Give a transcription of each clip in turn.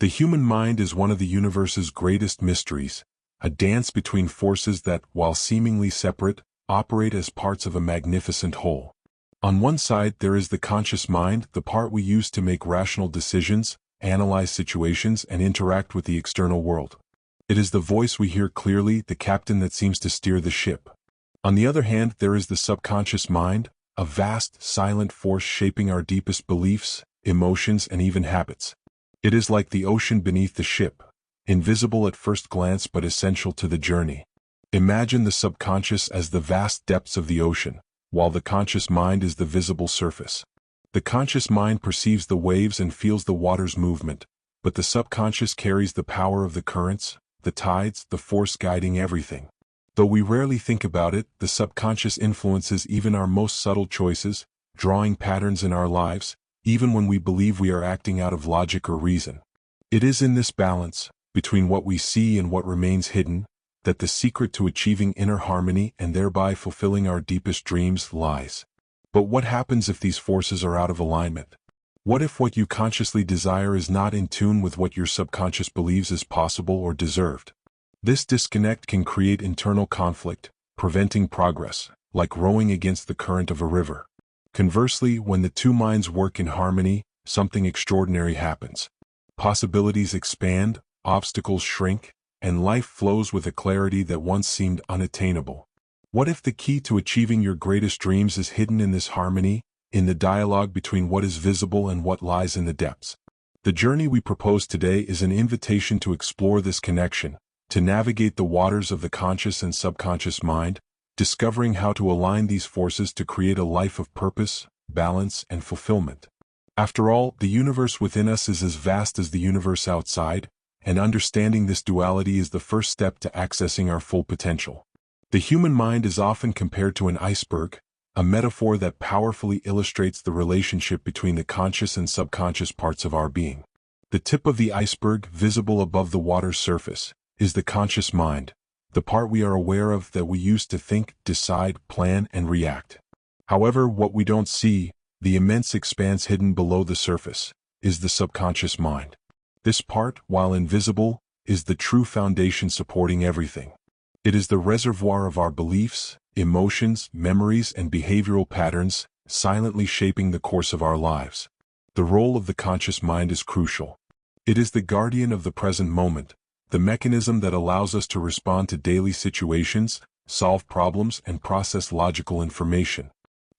The human mind is one of the universe's greatest mysteries, a dance between forces that, while seemingly separate, operate as parts of a magnificent whole. On one side there is the conscious mind, the part we use to make rational decisions, analyze situations, and interact with the external world. It is the voice we hear clearly, the captain that seems to steer the ship. On the other hand, there is the subconscious mind, a vast, silent force shaping our deepest beliefs, emotions, and even habits. It is like the ocean beneath the ship, invisible at first glance but essential to the journey. Imagine the subconscious as the vast depths of the ocean, while the conscious mind is the visible surface. The conscious mind perceives the waves and feels the water's movement, but the subconscious carries the power of the currents, the tides, the force guiding everything. Though we rarely think about it, the subconscious influences even our most subtle choices, drawing patterns in our lives, even when we believe we are acting out of logic or reason. It is in this balance, between what we see and what remains hidden, that the secret to achieving inner harmony and thereby fulfilling our deepest dreams lies. But what happens if these forces are out of alignment? What if what you consciously desire is not in tune with what your subconscious believes is possible or deserved? This disconnect can create internal conflict, preventing progress, like rowing against the current of a river. Conversely, when the two minds work in harmony, something extraordinary happens. Possibilities expand, obstacles shrink, and life flows with a clarity that once seemed unattainable. What if the key to achieving your greatest dreams is hidden in this harmony, in the dialogue between what is visible and what lies in the depths? The journey we propose today is an invitation to explore this connection, to navigate the waters of the conscious and subconscious mind, discovering how to align these forces to create a life of purpose, balance, and fulfillment. After all, the universe within us is as vast as the universe outside, and understanding this duality is the first step to accessing our full potential. The human mind is often compared to an iceberg, a metaphor that powerfully illustrates the relationship between the conscious and subconscious parts of our being. The tip of the iceberg, visible above the water's surface, is the conscious mind, the part we are aware of that we use to think, decide, plan, and react. However, what we don't see, the immense expanse hidden below the surface, is the subconscious mind. This part, while invisible, is the true foundation supporting everything. It is the reservoir of our beliefs, emotions, memories, and behavioral patterns, silently shaping the course of our lives. The role of the conscious mind is crucial. It is the guardian of the present moment, the mechanism that allows us to respond to daily situations, solve problems, and process logical information.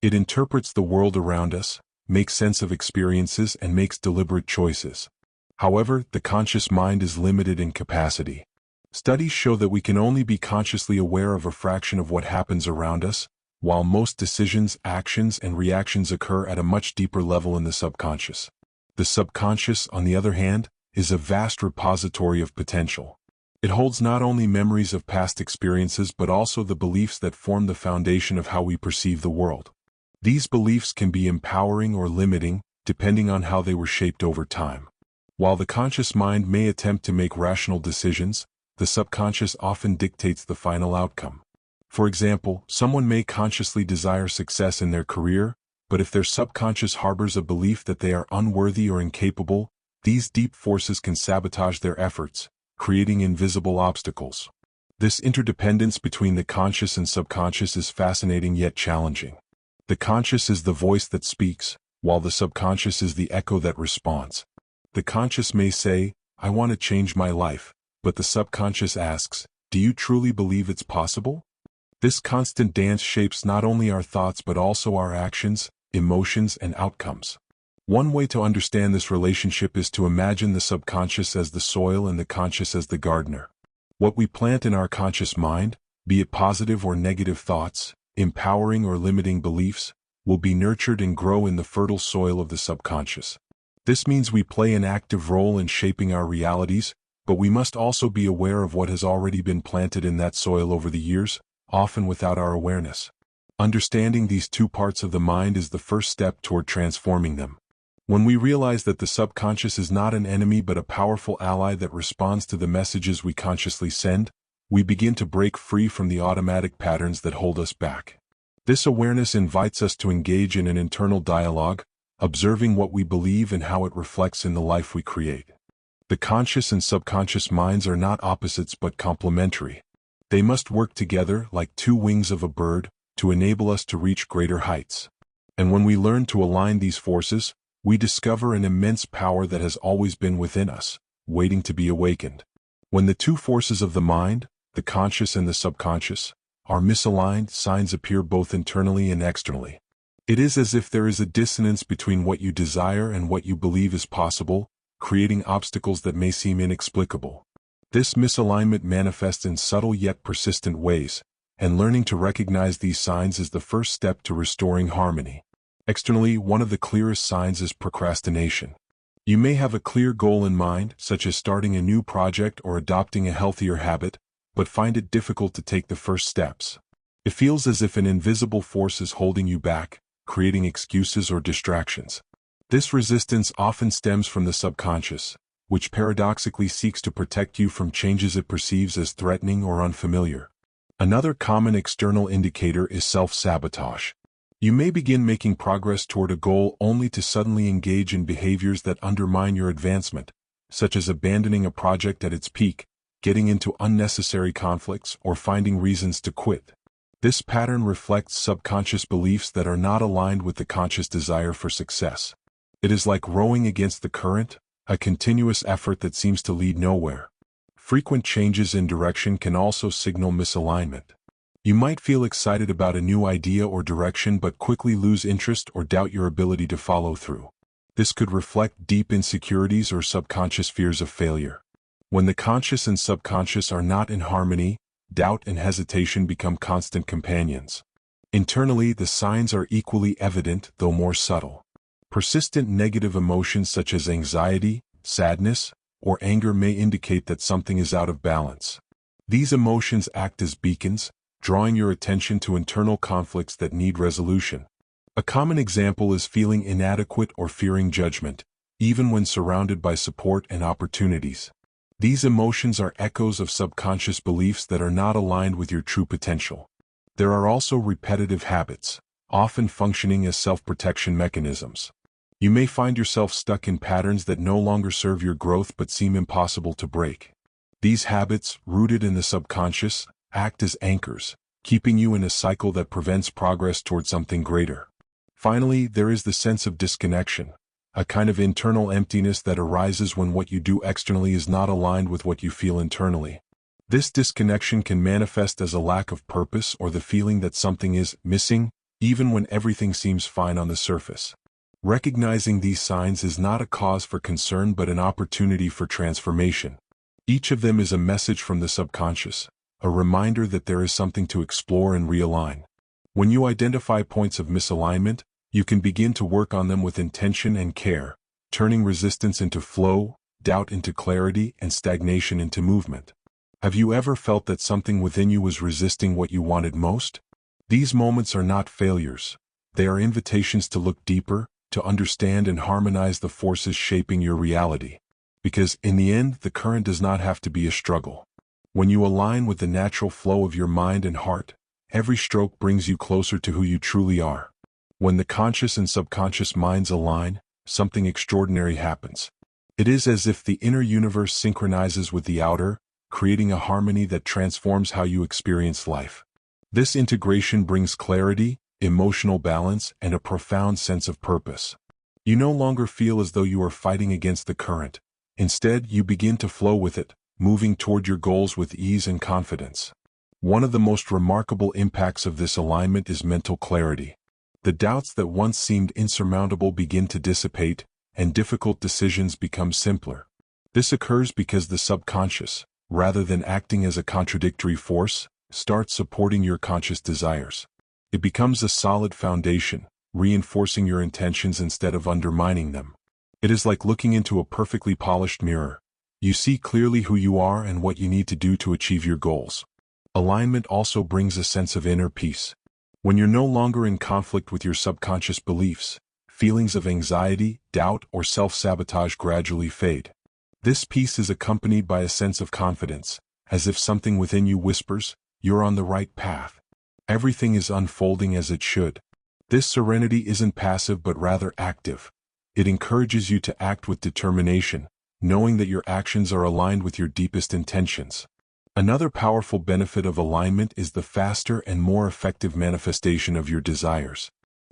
It interprets the world around us, makes sense of experiences, and makes deliberate choices. However, the conscious mind is limited in capacity. Studies show that we can only be consciously aware of a fraction of what happens around us, while most decisions, actions, and reactions occur at a much deeper level in the subconscious. The subconscious, on the other hand, is a vast repository of potential. It holds not only memories of past experiences but also the beliefs that form the foundation of how we perceive the world. These beliefs can be empowering or limiting, depending on how they were shaped over time. While the conscious mind may attempt to make rational decisions, the subconscious often dictates the final outcome. For example, someone may consciously desire success in their career, but if their subconscious harbors a belief that they are unworthy or incapable, these deep forces can sabotage their efforts, creating invisible obstacles. This interdependence between the conscious and subconscious is fascinating yet challenging. The conscious is the voice that speaks, while the subconscious is the echo that responds. The conscious may say, "I want to change my life," but the subconscious asks, "Do you truly believe it's possible?" This constant dance shapes not only our thoughts but also our actions, emotions, and outcomes. One way to understand this relationship is to imagine the subconscious as the soil and the conscious as the gardener. What we plant in our conscious mind, be it positive or negative thoughts, empowering or limiting beliefs, will be nurtured and grow in the fertile soil of the subconscious. This means we play an active role in shaping our realities, but we must also be aware of what has already been planted in that soil over the years, often without our awareness. Understanding these two parts of the mind is the first step toward transforming them. When we realize that the subconscious is not an enemy but a powerful ally that responds to the messages we consciously send, we begin to break free from the automatic patterns that hold us back. This awareness invites us to engage in an internal dialogue, observing what we believe and how it reflects in the life we create. The conscious and subconscious minds are not opposites but complementary. They must work together like two wings of a bird to enable us to reach greater heights. And when we learn to align these forces, we discover an immense power that has always been within us, waiting to be awakened. When the two forces of the mind, the conscious and the subconscious, are misaligned, signs appear both internally and externally. It is as if there is a dissonance between what you desire and what you believe is possible, creating obstacles that may seem inexplicable. This misalignment manifests in subtle yet persistent ways, and learning to recognize these signs is the first step to restoring harmony. Externally, one of the clearest signs is procrastination. You may have a clear goal in mind, such as starting a new project or adopting a healthier habit, but find it difficult to take the first steps. It feels as if an invisible force is holding you back, creating excuses or distractions. This resistance often stems from the subconscious, which paradoxically seeks to protect you from changes it perceives as threatening or unfamiliar. Another common external indicator is self-sabotage. You may begin making progress toward a goal only to suddenly engage in behaviors that undermine your advancement, such as abandoning a project at its peak, getting into unnecessary conflicts, or finding reasons to quit. This pattern reflects subconscious beliefs that are not aligned with the conscious desire for success. It is like rowing against the current, a continuous effort that seems to lead nowhere. Frequent changes in direction can also signal misalignment. You might feel excited about a new idea or direction but quickly lose interest or doubt your ability to follow through. This could reflect deep insecurities or subconscious fears of failure. When the conscious and subconscious are not in harmony, doubt and hesitation become constant companions. Internally, the signs are equally evident, though more subtle. Persistent negative emotions such as anxiety, sadness, or anger may indicate that something is out of balance. These emotions act as beacons, drawing your attention to internal conflicts that need resolution. A common example is feeling inadequate or fearing judgment, even when surrounded by support and opportunities. These emotions are echoes of subconscious beliefs that are not aligned with your true potential. There are also repetitive habits, often functioning as self-protection mechanisms. You may find yourself stuck in patterns that no longer serve your growth but seem impossible to break. These habits, rooted in the subconscious, act as anchors, keeping you in a cycle that prevents progress toward something greater. Finally, there is the sense of disconnection, a kind of internal emptiness that arises when what you do externally is not aligned with what you feel internally. This disconnection can manifest as a lack of purpose or the feeling that something is missing, even when everything seems fine on the surface. Recognizing these signs is not a cause for concern but an opportunity for transformation. Each of them is a message from the subconscious, a reminder that there is something to explore and realign. When you identify points of misalignment, you can begin to work on them with intention and care, turning resistance into flow, doubt into clarity, and stagnation into movement. Have you ever felt that something within you was resisting what you wanted most? These moments are not failures. They are invitations to look deeper, to understand and harmonize the forces shaping your reality. Because, in the end, the current does not have to be a struggle. When you align with the natural flow of your mind and heart, every stroke brings you closer to who you truly are. When the conscious and subconscious minds align, something extraordinary happens. It is as if the inner universe synchronizes with the outer, creating a harmony that transforms how you experience life. This integration brings clarity, emotional balance, and a profound sense of purpose. You no longer feel as though you are fighting against the current. Instead, you begin to flow with it, moving toward your goals with ease and confidence. One of the most remarkable impacts of this alignment is mental clarity. The doubts that once seemed insurmountable begin to dissipate, and difficult decisions become simpler. This occurs because the subconscious, rather than acting as a contradictory force, starts supporting your conscious desires. It becomes a solid foundation, reinforcing your intentions instead of undermining them. It is like looking into a perfectly polished mirror. You see clearly who you are and what you need to do to achieve your goals. Alignment also brings a sense of inner peace. When you're no longer in conflict with your subconscious beliefs, feelings of anxiety, doubt, or self-sabotage gradually fade. This peace is accompanied by a sense of confidence, as if something within you whispers, "You're on the right path. Everything is unfolding as it should." This serenity isn't passive but rather active. It encourages you to act with determination, knowing that your actions are aligned with your deepest intentions. Another powerful benefit of alignment is the faster and more effective manifestation of your desires.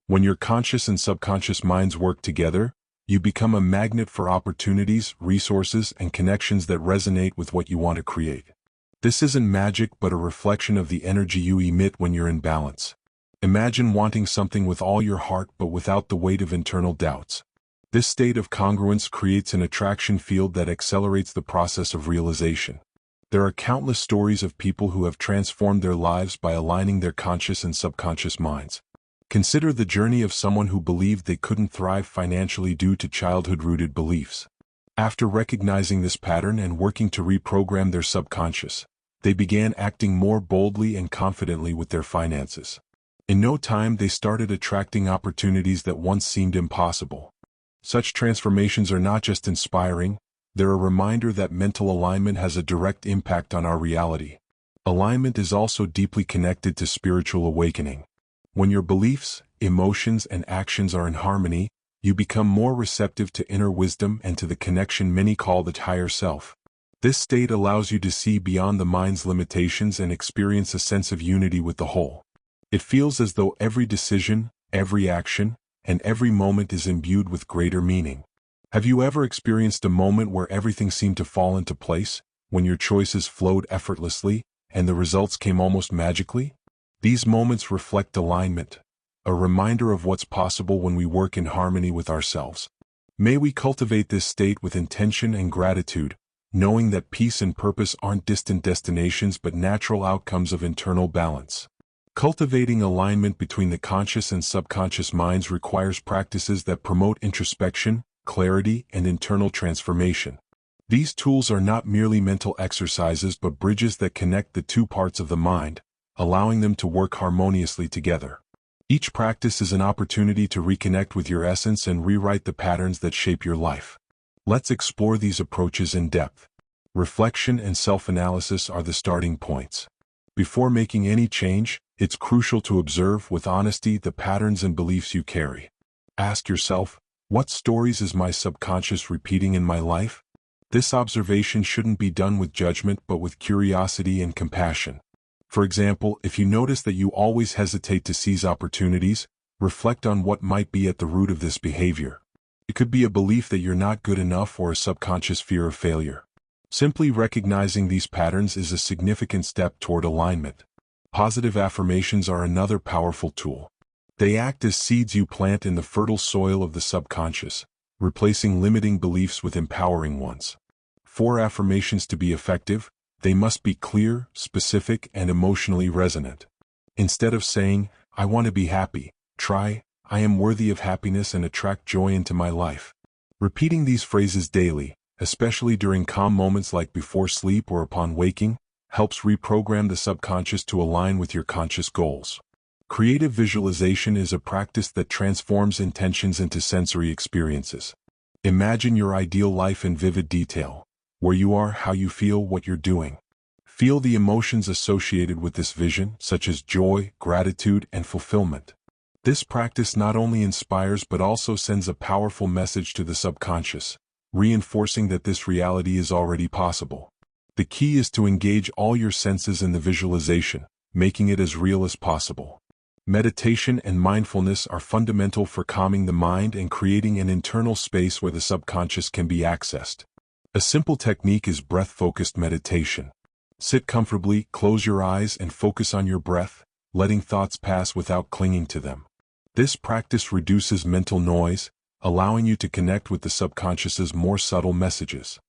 When your conscious and subconscious minds work together, you become a magnet for opportunities, resources, and connections that resonate with what you want to create. This isn't magic but a reflection of the energy you emit when you're in balance. Imagine wanting something with all your heart but without the weight of internal doubts. This state of congruence creates an attraction field that accelerates the process of realization. There are countless stories of people who have transformed their lives by aligning their conscious and subconscious minds. Consider the journey of someone who believed they couldn't thrive financially due to childhood-rooted beliefs. After recognizing this pattern and working to reprogram their subconscious, they began acting more boldly and confidently with their finances. In no time, they started attracting opportunities that once seemed impossible. Such transformations are not just inspiring, they're a reminder that mental alignment has a direct impact on our reality. Alignment is also deeply connected to spiritual awakening. When your beliefs, emotions, and actions are in harmony, you become more receptive to inner wisdom and to the connection many call the higher self. This state allows you to see beyond the mind's limitations and experience a sense of unity with the whole. It feels as though every decision, every action, and every moment is imbued with greater meaning. Have you ever experienced a moment where everything seemed to fall into place, when your choices flowed effortlessly, and the results came almost magically? These moments reflect alignment, a reminder of what's possible when we work in harmony with ourselves. May we cultivate this state with intention and gratitude, knowing that peace and purpose aren't distant destinations but natural outcomes of internal balance. Cultivating alignment between the conscious and subconscious minds requires practices that promote introspection, clarity, and internal transformation. These tools are not merely mental exercises but bridges that connect the two parts of the mind, allowing them to work harmoniously together. Each practice is an opportunity to reconnect with your essence and rewrite the patterns that shape your life. Let's explore these approaches in depth. Reflection and self-analysis are the starting points. Before making any change, it's crucial to observe with honesty the patterns and beliefs you carry. Ask yourself, what stories is my subconscious repeating in my life? This observation shouldn't be done with judgment but with curiosity and compassion. For example, if you notice that you always hesitate to seize opportunities, reflect on what might be at the root of this behavior. It could be a belief that you're not good enough or a subconscious fear of failure. Simply recognizing these patterns is a significant step toward alignment. Positive affirmations are another powerful tool. They act as seeds you plant in the fertile soil of the subconscious, replacing limiting beliefs with empowering ones. For affirmations to be effective, they must be clear, specific, and emotionally resonant. Instead of saying, "I want to be happy," try, "I am worthy of happiness and attract joy into my life." Repeating these phrases daily, especially during calm moments like before sleep or upon waking, helps reprogram the subconscious to align with your conscious goals. Creative visualization is a practice that transforms intentions into sensory experiences. Imagine your ideal life in vivid detail, where you are, how you feel, what you're doing. Feel the emotions associated with this vision, such as joy, gratitude, and fulfillment. This practice not only inspires but also sends a powerful message to the subconscious, reinforcing that this reality is already possible. The key is to engage all your senses in the visualization, making it as real as possible. Meditation and mindfulness are fundamental for calming the mind and creating an internal space where the subconscious can be accessed. A simple technique is breath-focused meditation. Sit comfortably, close your eyes, and focus on your breath, letting thoughts pass without clinging to them. This practice reduces mental noise, allowing you to connect with the subconscious's more subtle messages.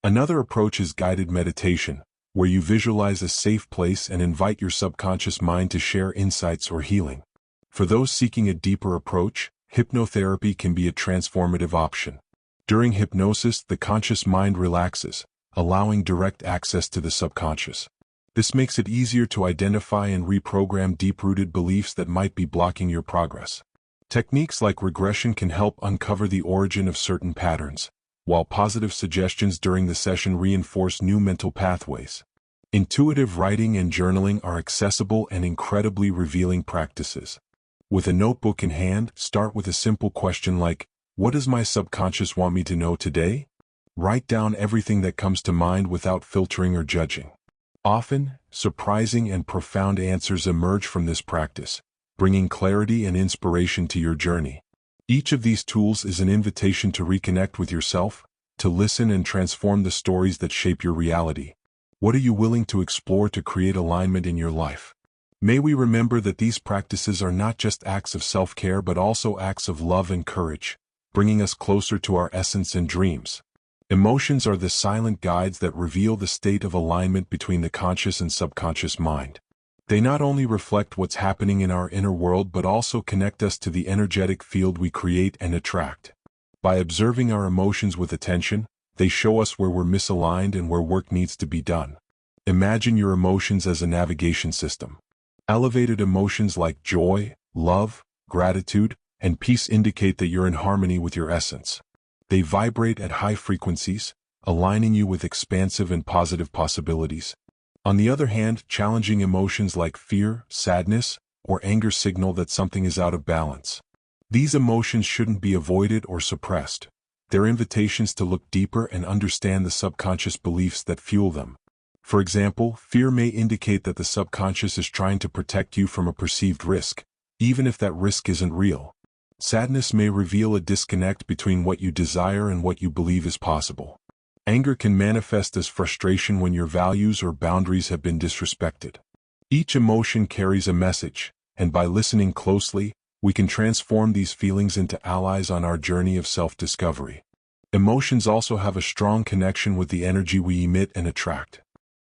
Another approach is guided meditation, where you visualize a safe place and invite your subconscious mind to share insights or healing. For those seeking a deeper approach, hypnotherapy can be a transformative option. During hypnosis, the conscious mind relaxes, allowing direct access to the subconscious. This makes it easier to identify and reprogram deep-rooted beliefs that might be blocking your progress. Techniques like regression can help uncover the origin of certain patterns, while positive suggestions during the session reinforce new mental pathways. Intuitive writing and journaling are accessible and incredibly revealing practices. With a notebook in hand, start with a simple question like, "What does my subconscious want me to know today?" Write down everything that comes to mind without filtering or judging. Often, surprising and profound answers emerge from this practice, bringing clarity and inspiration to your journey. Each of these tools is an invitation to reconnect with yourself, to listen and transform the stories that shape your reality. What are you willing to explore to create alignment in your life? May we remember that these practices are not just acts of self-care but also acts of love and courage, bringing us closer to our essence and dreams. Emotions are the silent guides that reveal the state of alignment between the conscious and subconscious mind. They not only reflect what's happening in our inner world but also connect us to the energetic field we create and attract. By observing our emotions with attention, they show us where we're misaligned and where work needs to be done. Imagine your emotions as a navigation system. Elevated emotions like joy, love, gratitude, and peace indicate that you're in harmony with your essence. They vibrate at high frequencies, aligning you with expansive and positive possibilities. On the other hand, challenging emotions like fear, sadness, or anger signal that something is out of balance. These emotions shouldn't be avoided or suppressed. They're invitations to look deeper and understand the subconscious beliefs that fuel them. For example, fear may indicate that the subconscious is trying to protect you from a perceived risk, even if that risk isn't real. Sadness may reveal a disconnect between what you desire and what you believe is possible. Anger can manifest as frustration when your values or boundaries have been disrespected. Each emotion carries a message, and by listening closely, we can transform these feelings into allies on our journey of self-discovery. Emotions also have a strong connection with the energy we emit and attract.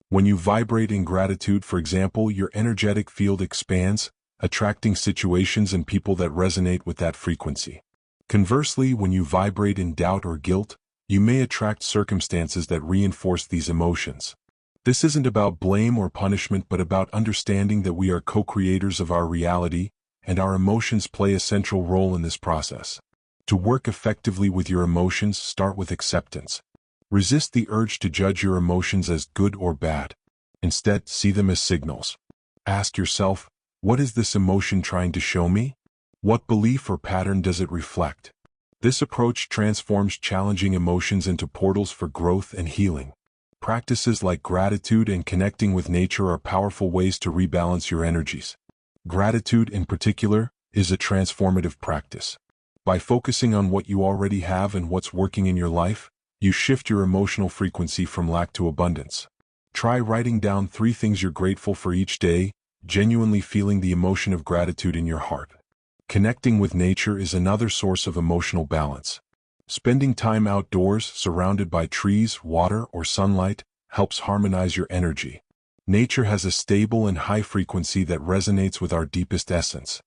When you vibrate in gratitude, for example, your energetic field expands, attracting situations and people that resonate with that frequency. Conversely, when you vibrate in doubt or guilt, you may attract circumstances that reinforce these emotions. This isn't about blame or punishment but about understanding that we are co-creators of our reality, and our emotions play a central role in this process. To work effectively with your emotions, start with acceptance. Resist the urge to judge your emotions as good or bad. Instead, see them as signals. Ask yourself, what is this emotion trying to show me? What belief or pattern does it reflect? This approach transforms challenging emotions into portals for growth and healing. Practices like gratitude and connecting with nature are powerful ways to rebalance your energies. Gratitude, in particular, is a transformative practice. By focusing on what you already have and what's working in your life, you shift your emotional frequency from lack to abundance. Try writing down 3 things you're grateful for each day, genuinely feeling the emotion of gratitude in your heart. Connecting with nature is another source of emotional balance. Spending time outdoors, surrounded by trees, water, or sunlight, helps harmonize your energy. Nature has a stable and high frequency that resonates with our deepest essence.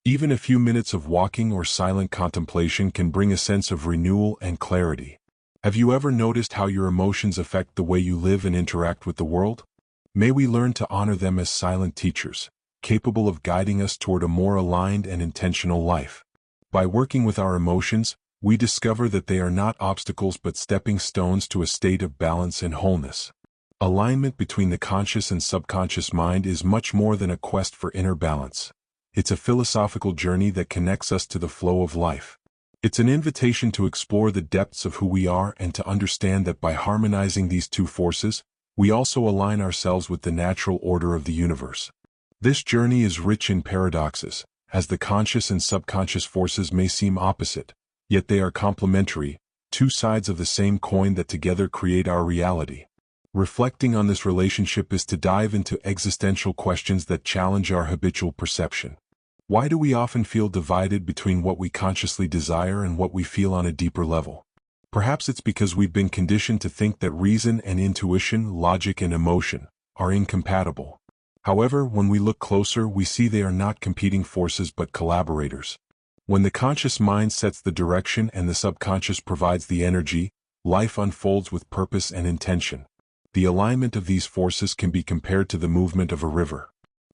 Even a few minutes of walking or silent contemplation can bring a sense of renewal and clarity. Have you ever noticed how your emotions affect the way you live and interact with the world? May we learn to honor them as silent teachers, capable of guiding us toward a more aligned and intentional life. By working with our emotions, we discover that they are not obstacles but stepping stones to a state of balance and wholeness. Alignment between the conscious and subconscious mind is much more than a quest for inner balance. It's a philosophical journey that connects us to the flow of life. It's an invitation to explore the depths of who we are and to understand that by harmonizing these two forces, we also align ourselves with the natural order of the universe. This journey is rich in paradoxes, as the conscious and subconscious forces may seem opposite, yet they are complementary, two sides of the same coin that together create our reality. Reflecting on this relationship is to dive into existential questions that challenge our habitual perception. Why do we often feel divided between what we consciously desire and what we feel on a deeper level? Perhaps it's because we've been conditioned to think that reason and intuition, logic and emotion, are incompatible. However, when we look closer, we see they are not competing forces but collaborators. When the conscious mind sets the direction and the subconscious provides the energy, life unfolds with purpose and intention. The alignment of these forces can be compared to the movement of a river.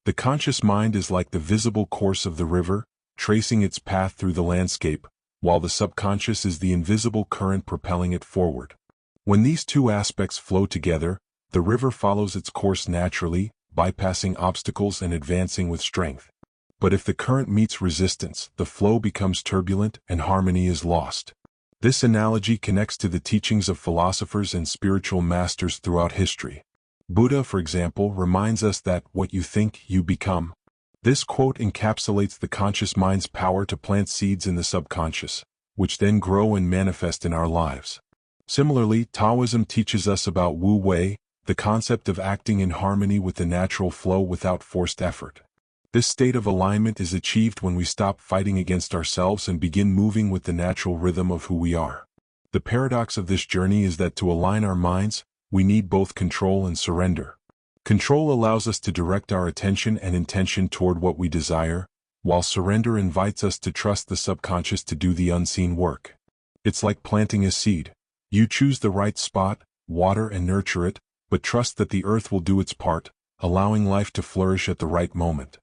The conscious mind is like the visible course of the river, tracing its path through the landscape, while the subconscious is the invisible current propelling it forward. When these two aspects flow together, the river follows its course naturally, bypassing obstacles and advancing with strength. But if the current meets resistance, the flow becomes turbulent and harmony is lost. This analogy connects to the teachings of philosophers and spiritual masters throughout history. Buddha, for example, reminds us that what you think, you become. This quote encapsulates the conscious mind's power to plant seeds in the subconscious, which then grow and manifest in our lives. Similarly, Taoism teaches us about Wu Wei, the concept of acting in harmony with the natural flow without forced effort. This state of alignment is achieved when we stop fighting against ourselves and begin moving with the natural rhythm of who we are. The paradox of this journey is that to align our minds, we need both control and surrender. Control allows us to direct our attention and intention toward what we desire, while surrender invites us to trust the subconscious to do the unseen work. It's like planting a seed. You choose the right spot, water and nurture it, but trust that the earth will do its part, allowing life to flourish at the right moment.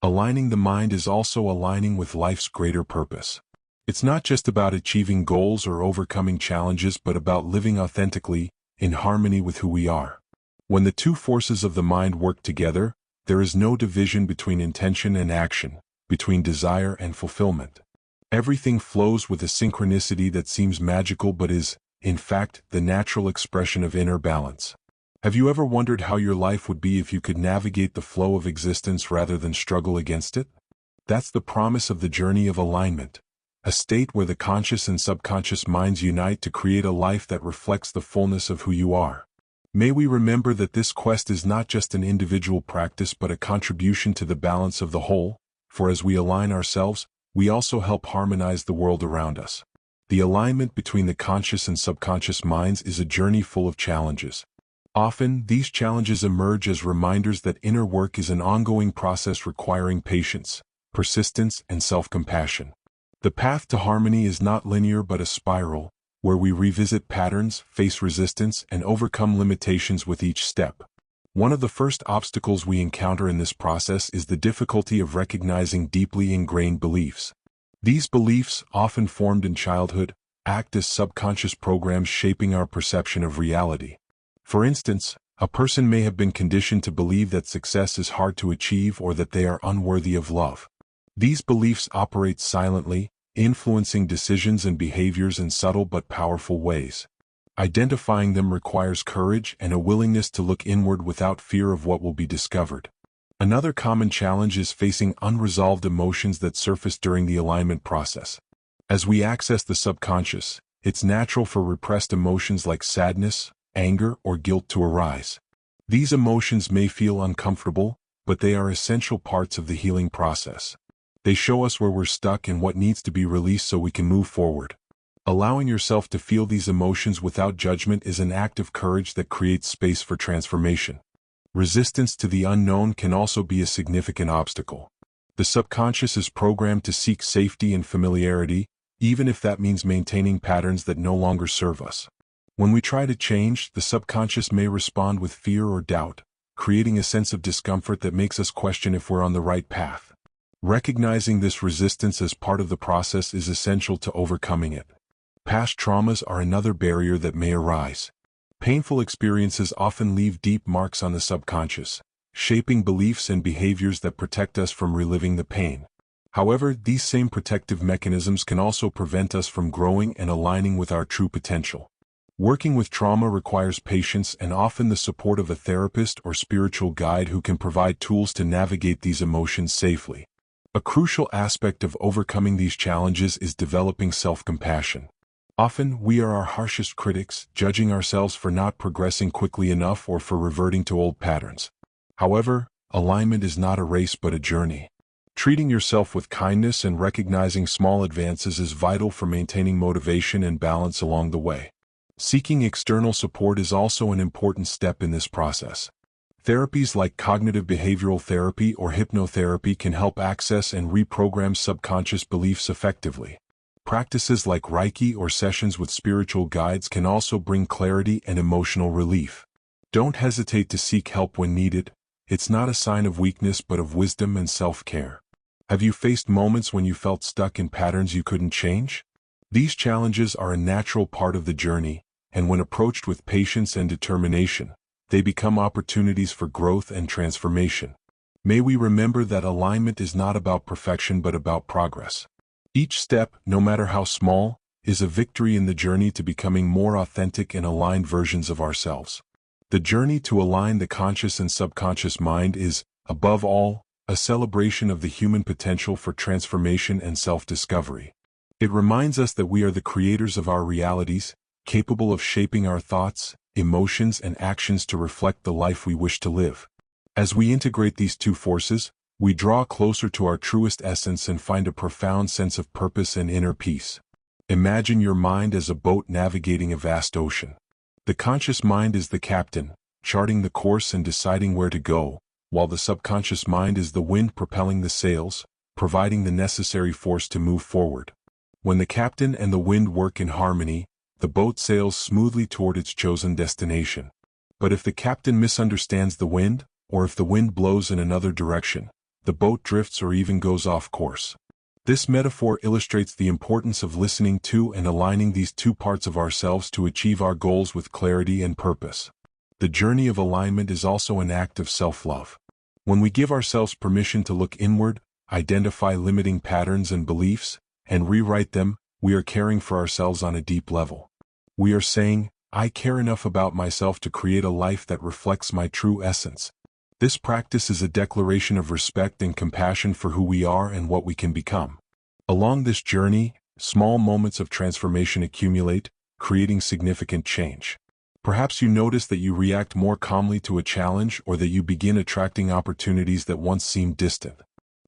Aligning the mind is also aligning with life's greater purpose. It's not just about achieving goals or overcoming challenges but about living authentically, in harmony with who we are. When the two forces of the mind work together, there is no division between intention and action, between desire and fulfillment. Everything flows with a synchronicity that seems magical but is, in fact, the natural expression of inner balance. Have you ever wondered how your life would be if you could navigate the flow of existence rather than struggle against it? That's the promise of the journey of alignment, a state where the conscious and subconscious minds unite to create a life that reflects the fullness of who you are. May we remember that this quest is not just an individual practice but a contribution to the balance of the whole, for as we align ourselves, we also help harmonize the world around us. The alignment between the conscious and subconscious minds is a journey full of challenges. Often, these challenges emerge as reminders that inner work is an ongoing process requiring patience, persistence, and self-compassion. The path to harmony is not linear but a spiral, where we revisit patterns, face resistance, and overcome limitations with each step. One of the first obstacles we encounter in this process is the difficulty of recognizing deeply ingrained beliefs. These beliefs, often formed in childhood, act as subconscious programs shaping our perception of reality. For instance, a person may have been conditioned to believe that success is hard to achieve or that they are unworthy of love. These beliefs operate silently, influencing decisions and behaviors in subtle but powerful ways. Identifying them requires courage and a willingness to look inward without fear of what will be discovered. Another common challenge is facing unresolved emotions that surface during the alignment process. As we access the subconscious, it's natural for repressed emotions like sadness, anger, or guilt to arise. These emotions may feel uncomfortable, but they are essential parts of the healing process. They show us where we're stuck and what needs to be released so we can move forward. Allowing yourself to feel these emotions without judgment is an act of courage that creates space for transformation. Resistance to the unknown can also be a significant obstacle. The subconscious is programmed to seek safety and familiarity, even if that means maintaining patterns that no longer serve us. When we try to change, the subconscious may respond with fear or doubt, creating a sense of discomfort that makes us question if we're on the right path. Recognizing this resistance as part of the process is essential to overcoming it. Past traumas are another barrier that may arise. Painful experiences often leave deep marks on the subconscious, shaping beliefs and behaviors that protect us from reliving the pain. However, these same protective mechanisms can also prevent us from growing and aligning with our true potential. Working with trauma requires patience and often the support of a therapist or spiritual guide who can provide tools to navigate these emotions safely. A crucial aspect of overcoming these challenges is developing self-compassion. Often, we are our harshest critics, judging ourselves for not progressing quickly enough or for reverting to old patterns. However, alignment is not a race but a journey. Treating yourself with kindness and recognizing small advances is vital for maintaining motivation and balance along the way. Seeking external support is also an important step in this process. Therapies like cognitive behavioral therapy or hypnotherapy can help access and reprogram subconscious beliefs effectively. Practices like Reiki or sessions with spiritual guides can also bring clarity and emotional relief. Don't hesitate to seek help when needed. It's not a sign of weakness but of wisdom and self-care. Have you faced moments when you felt stuck in patterns you couldn't change? These challenges are a natural part of the journey, and when approached with patience and determination, they become opportunities for growth and transformation. May we remember that alignment is not about perfection but about progress. Each step, no matter how small, is a victory in the journey to becoming more authentic and aligned versions of ourselves. The journey to align the conscious and subconscious mind is, above all, a celebration of the human potential for transformation and self-discovery. It reminds us that we are the creators of our realities, capable of shaping our thoughts, emotions, and actions to reflect the life we wish to live. As we integrate these two forces, we draw closer to our truest essence and find a profound sense of purpose and inner peace. Imagine your mind as a boat navigating a vast ocean. The conscious mind is the captain, charting the course and deciding where to go, while the subconscious mind is the wind propelling the sails, providing the necessary force to move forward. When the captain and the wind work in harmony, the boat sails smoothly toward its chosen destination. But if the captain misunderstands the wind, or if the wind blows in another direction, the boat drifts or even goes off course. This metaphor illustrates the importance of listening to and aligning these two parts of ourselves to achieve our goals with clarity and purpose. The journey of alignment is also an act of self-love. When we give ourselves permission to look inward, identify limiting patterns and beliefs, and rewrite them, we are caring for ourselves on a deep level. We are saying, I care enough about myself to create a life that reflects my true essence. This practice is a declaration of respect and compassion for who we are and what we can become. Along this journey, small moments of transformation accumulate, creating significant change. Perhaps you notice that you react more calmly to a challenge or that you begin attracting opportunities that once seemed distant.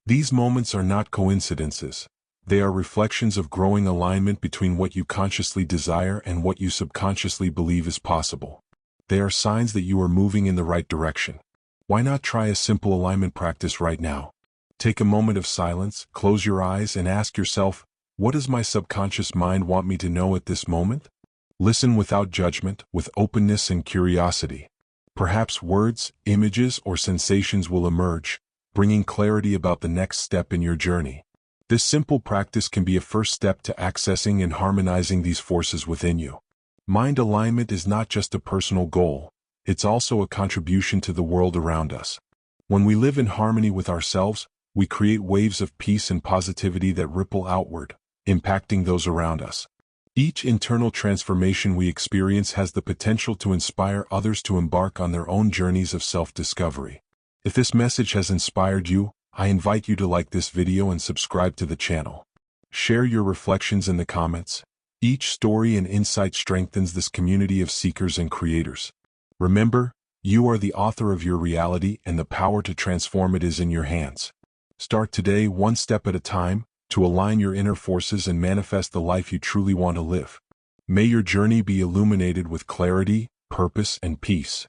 These moments are not coincidences. They are reflections of growing alignment between what you consciously desire and what you subconsciously believe is possible. They are signs that you are moving in the right direction. Why not try a simple alignment practice right now? Take a moment of silence, close your eyes, and ask yourself, what does my subconscious mind want me to know at this moment? Listen without judgment, with openness and curiosity. Perhaps words, images, or sensations will emerge, bringing clarity about the next step in your journey. This simple practice can be a first step to accessing and harmonizing these forces within you. Mind alignment is not just a personal goal. It's also a contribution to the world around us. When we live in harmony with ourselves, we create waves of peace and positivity that ripple outward, impacting those around us. Each internal transformation we experience has the potential to inspire others to embark on their own journeys of self-discovery. If this message has inspired you, I invite you to like this video and subscribe to the channel. Share your reflections in the comments. Each story and insight strengthens this community of seekers and creators. Remember, you are the author of your reality and the power to transform it is in your hands. Start today one step at a time to align your inner forces and manifest the life you truly want to live. May your journey be illuminated with clarity, purpose, and peace.